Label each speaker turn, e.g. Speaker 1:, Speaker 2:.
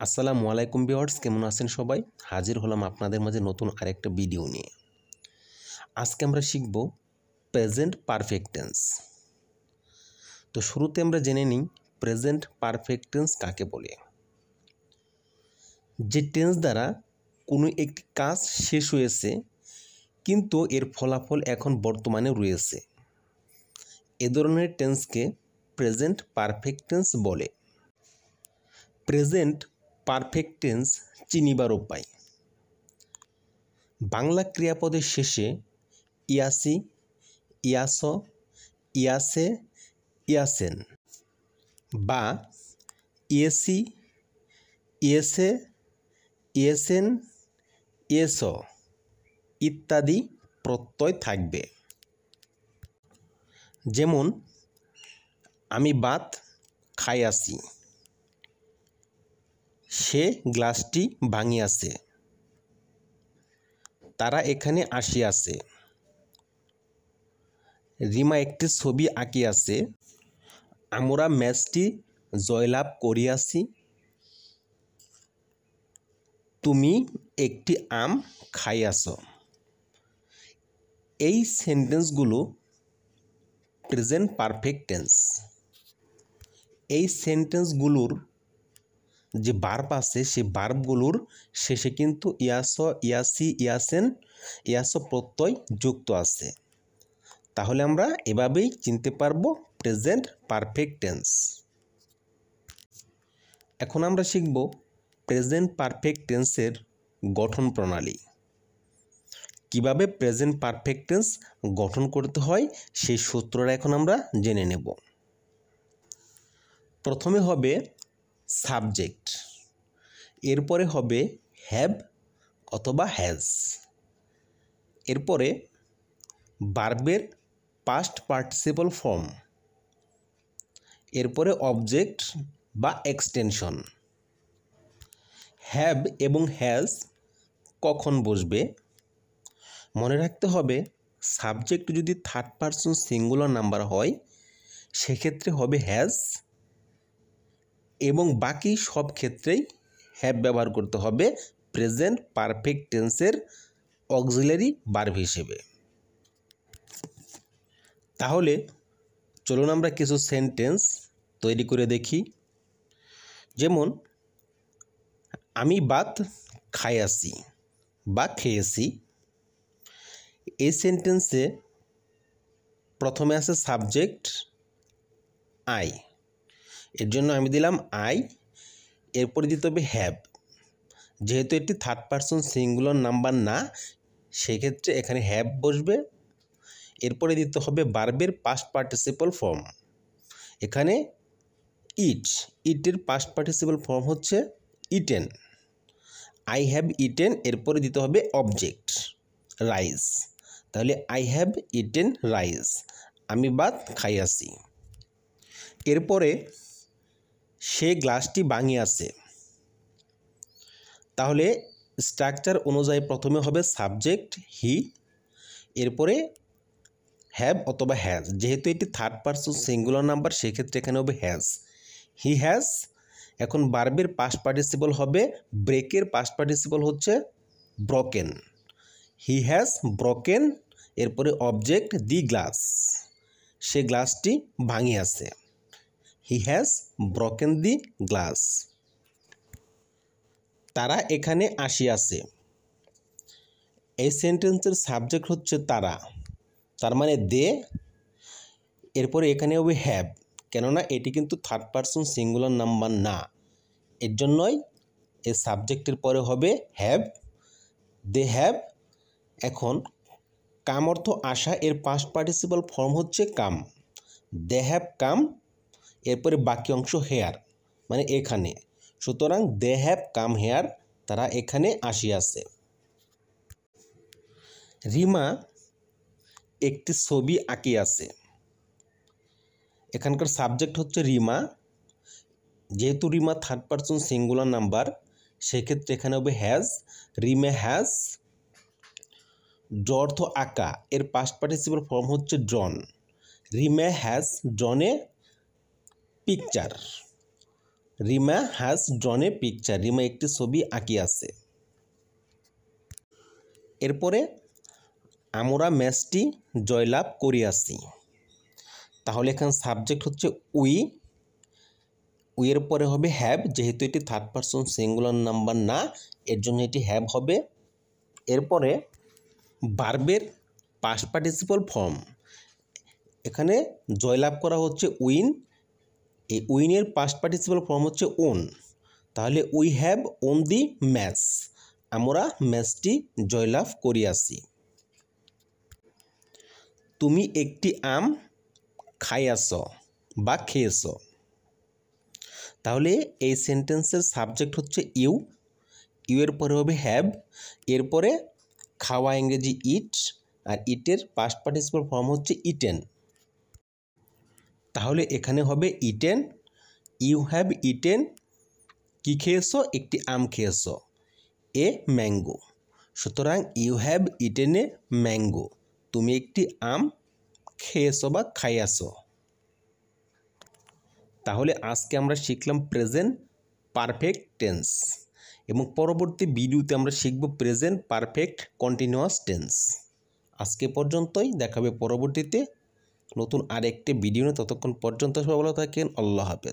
Speaker 1: আসসালামু আলাইকুম ভিউয়ার্স, কেমন আছেন সবাই? হাজির হলাম আপনাদের মাঝে নতুন আরেকটা ভিডিও নিয়ে। আজকে আমরা শিখব প্রেজেন্ট পারফেক্ট টেন্স। তো শুরুতে আমরা জেনে নিই প্রেজেন্ট পারফেক্ট টেন্স কাকে বলে। যে টেন্স দ্বারা কোনো একটি কাজ শেষ হয়েছে কিন্তু এর ফলাফল এখন বর্তমানে রয়েছে, এ ধরনের টেন্সকে প্রেজেন্ট পারফেক্ট টেন্স বলে। প্রেজেন্ট পারফেক্ট টেন্স চিনিবার উপায়: বাংলা ক্রিয়াপদের শেষে ইয়াসি, ইয়াস, ইয়াসে, ইয়াসেন বা ইয়েসি, ইয়েসে, ইয়েসেন, ইয়েস ইত্যাদি প্রত্যয় থাকবে। যেমন আমি ভাত খাইয়াছি, সে গ্লাসটি ভাঙিয়াছে, তারা এখানে আসিয়াছে, রিমা একটি ছবি আঁকিয়াছে, আমরা ম্যাচটি জয়লাভ করিয়াছি, তুমি একটি আম খাইয়াছ। এই সেন্টেন্সগুলো প্রেজেন্ট পারফেক্ট টেন্স। এই সেন্টেন্সগুলোর যে ভার্ব আছে সেই ভার্বগুলোর শেষে কিন্তু ইয়াস, ইয়াসি, ইয়াসেন, ইয়াস প্রত্যয় যুক্ত আছে। তাহলে আমরা এভাবেই চিনতে পারবো প্রেজেন্ট পারফেক্ট টেন্স। এখন আমরা শিখব প্রেজেন্ট পারফেক্ট টেন্সের গঠন প্রণালী। কিভাবে প্রেজেন্ট পারফেক্ট টেন্স গঠন করতে হয় সেই সূত্রটা এখন আমরা জেনে নেব। প্রথমে হবে সাবজেক্ট, এরপরে হবে হ্যাভ অথবা হ্যাজ, এরপরে ভার্বের পাস্ট পার্টিসিপল ফর্ম, এরপরে অবজেক্ট বা এক্সটেনশন। হ্যাভ এবং হ্যাজ কখন বসবে? মনে রাখতে হবে সাবজেক্ট যদি থার্ড পারসন সিঙ্গুলার নাম্বার হয় সেক্ষেত্রে হবে হ্যাজ, এবং বাকি সব ক্ষেত্রেই হ্যাভ ব্যবহার করতে হবে প্রেজেন্ট পারফেক্ট টেন্সের অক্সিলারি ভার্ব হিসেবে। তাহলে চলুন আমরা কিছু সেন্টেন্স তৈরি করে দেখি। যেমন আমি ভাত খাইয়াছি বা খেয়েছি। এই সেন্টেন্সে প্রথমে আছে সাবজেক্ট আই, এর জন্য আমি দিলাম আই, এরপরে দিতে হবে হ্যাভ। যেহেতু এটি থার্ড পারসন সিঙ্গুলার নাম্বার না সেক্ষেত্রে এখানে হ্যাভ বসবে। এরপরে দিতে হবে ভার্বের পাস্ট পার্টিসিপল ফর্ম। এখানে ইটের পাস্ট পার্টিসিপল ফর্ম হচ্ছে ইটেন, আই হ্যাভ ইটেন। এরপরে দিতে হবে অবজেক্ট রাইস, তাহলে আই হ্যাভ ইটেন রাইস, আমি ভাত খাইয়াছি। এরপরে সে গ্লাসটি ভাঙিয়াছে। তাহলে স্ট্রাকচার অনুযায়ী প্রথমে হবে সাবজেক্ট হি, এরপরে হ্যাভ অথবা হ্যাজ। যেহেতু এটি থার্ড পারসন সিঙ্গুলার নাম্বার সেক্ষেত্রে এখানে হবে হ্যাজ, হি হ্যাজ। এখন ভার্বের পাস্ট পার্টিসিপল হবে ব্রেকের পাস্ট পার্টিসিপল হচ্ছে ব্রকেন, হি হ্যাজ ব্রকেন। এরপরে অবজেক্ট দি গ্লাস, সে গ্লাসটি ভাঙিয়াছে, he has broken the glass. তারা এখানে আসিয়াছে। এই সেন্টেন্সের সাবজেক্ট হচ্ছে তারা, তার মানে দে। এরপরে এখানে হবে হ্যাভ, কেননা এটি কিন্তু থার্ড পারসন সিঙ্গুলার নাম্বার না, এর জন্যই এই সাবজেক্টের পরে হবে হ্যাভ, দে হ্যাভ। এখন কাম অর্থ আসা, এর পাস্ট পার্টিসিপল ফর্ম হচ্ছে কাম, দে হ্যাভ কাম। এরপরে বাকি অংশ হেয়ার, মানে এখানে। সুতরাং দে হ্যাভ কাম হেয়ার, তারা এখানে আসিয়াছে। রিমা একটি ছবি আঁকিয়াছে। এখানকার সাবজেক্ট হচ্ছে রিমা। যেহেতু Rima third person singular number সেক্ষেত্রে এখানে হবে হ্যাজ, রিমা হ্যাজ। ড্র অর্থ আঁকা, এর পাস্ট পার্টিসিপল ফর্ম হচ্ছে ড্রন, Rima has ড্রন a picture. Rima has ড্রন a picture, Rima একটি ছবি আঁকিয়াছে। এরপরে আমরা ম্যাচটি জয়লাভ করিয়াছি। তাহলে এখানে সাবজেক্ট হচ্ছে উই, উইয়ের পরে হবে হ্যাভ, যেহেতু এটি থার্ড পারসন সিঙ্গুলার নাম্বার না, এর জন্য এটি হ্যাভ হবে। এরপরে ভার্বের পাস্ট পার্টিসিপল ফর্ম, এখানে জয়লাভ করা হচ্ছে উইন, এই উইনের পাস্ট পার্টিসিপল ফর্ম হচ্ছে ওন। তাহলে we have won the match, আমরা ম্যাচটি জয়লাভ করিয়াছি। তুমি একটি আম খাইয়াছ বা খেয়েছ। তাহলে এই সেন্টেন্সের সাবজেক্ট হচ্ছে ইউ, ইউ এর পরে হবে হ্যাভ, এরপরে খাওয়া ইংরেজি ইট, আর ইটের পাস্ট পার্টিসিপল ফর্ম হচ্ছে ইটেন। তাহলে এখানে হবে ইটেন, ইউ হ্যাভ ইটেন, কি খেয়েছো, একটি আম খেয়েছো, এ ম্যাঙ্গো। সুতরাং you have eaten a mango, তুমি একটি আম খেয়েছো বা খাইয়াছো। তাহলে আজকে আমরা শিখলাম প্রেজেন্ট পারফেক্ট টেন্স, এবং পরবর্তী ভিডিওতে আমরা শিখব প্রেজেন্ট পারফেক্ট কন্টিনিউয়াস টেন্স। আজকে পর্যন্তই, দেখাবে পরবর্তীতে নতুন আরেকটি ভিডিও নিয়ে। ততক্ষণ পর্যন্ত সবাই ভালো থাকেন। আল্লাহ হাফেজ।